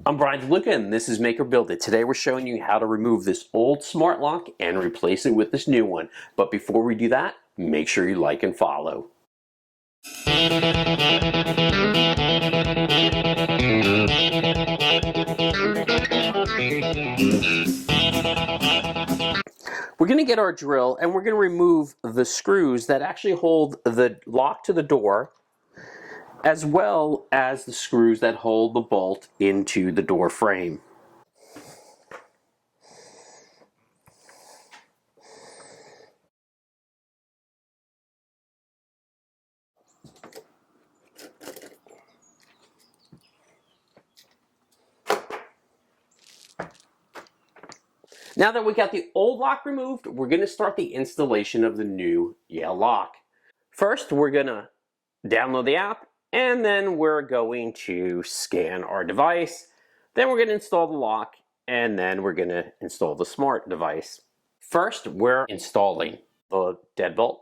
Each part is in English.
I'm Brian DeLuca and this is Make or Build It. Today we're showing you how to remove this old smart lock and replace it with this new one. But before we do that, make sure you like and follow. We're going to get our drill and we're going to remove the screws that actually hold the lock to the door, as well as the screws that hold the bolt into the door frame. Now that we got the old lock removed, we're going to start the installation of the new Yale lock. First, we're going to download the app, and then we're going to scan our device. Then we're going to install the lock, and then we're going to install the smart device. First, we're installing the deadbolt,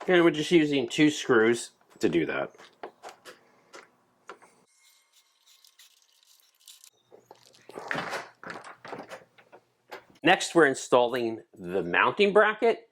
and we're just using 2 screws to do that. Next, we're installing the mounting bracket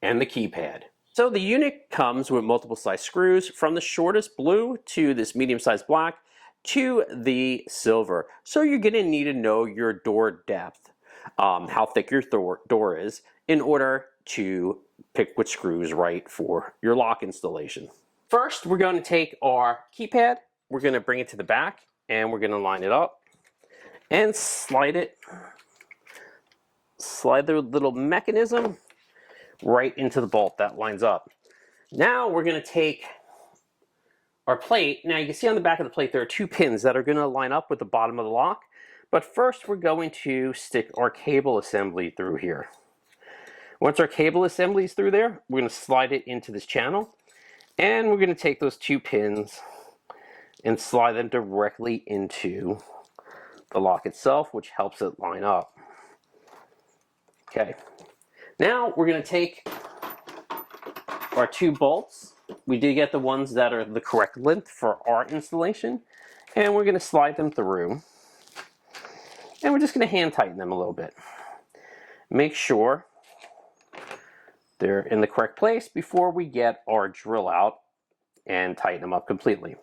and the keypad. So the unit comes with multiple size screws, from the shortest blue to this medium sized black to the silver. So you're going to need to know your door depth, how thick your door is, in order to pick which screws right for your lock installation. First, we're going to take our keypad, we're going to bring it to the back, and we're going to line it up and slide the little mechanism right into the bolt that lines up. Now we're going to take our plate. Now you can see on the back of the plate there are 2 pins that are going to line up with the bottom of the lock. But first we're going to stick our cable assembly through here. Once our cable assembly is through there, we're going to slide it into this channel. And we're going to take those 2 pins and slide them directly into the lock itself, which helps it line up. Okay, now we're going to take our 2 bolts. We did get the ones that are the correct length for our installation, and we're going to slide them through, and we're just going to hand tighten them a little bit. Make sure they're in the correct place before we get our drill out and tighten them up completely.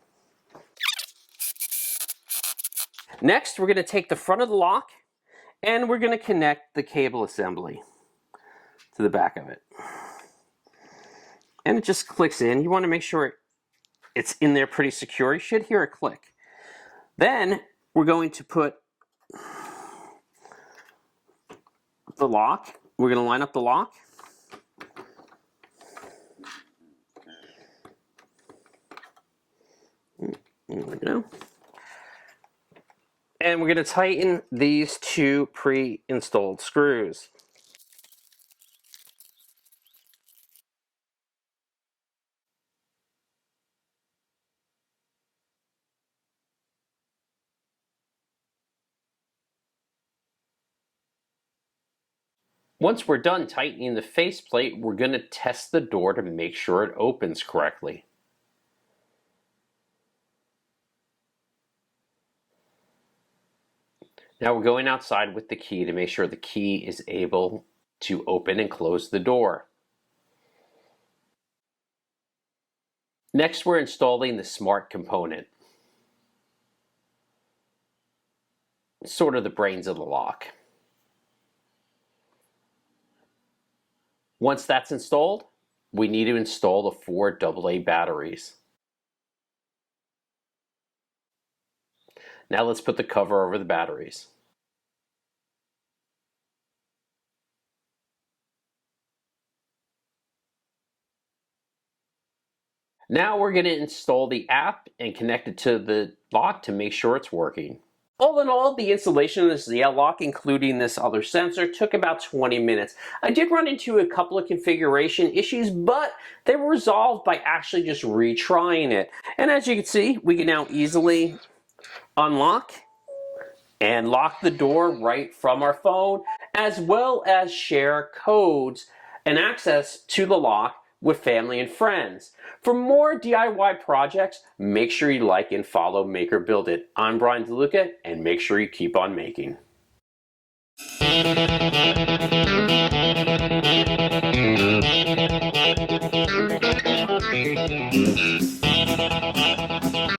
Next, we're going to take the front of the lock and we're going to connect the cable assembly to the back of it. And it just clicks in. You want to make sure it's in there pretty secure. You should hear it click. Then we're going to put the lock. We're going to line up the lock. There we go. And we're going to tighten these 2 pre-installed screws. Once we're done tightening the faceplate, we're going to test the door to make sure it opens correctly. Now we're going outside with the key to make sure the key is able to open and close the door. Next, we're installing the smart component. Sort of the brains of the lock. Once that's installed, we need to install the 4 AA batteries. Now let's put the cover over the batteries. Now we're going to install the app and connect it to the lock to make sure it's working. All in all, the installation of this Yale lock, including this other sensor, took about 20 minutes. I did run into a couple of configuration issues, but they were resolved by actually just retrying it. And as you can see, we can now easily unlock and lock the door right from our phone, as well as share codes and access to the lock with family and friends. For more DIY projects, make sure you like and follow Make or Build It. I'm Brian DeLuca, and make sure you keep on making.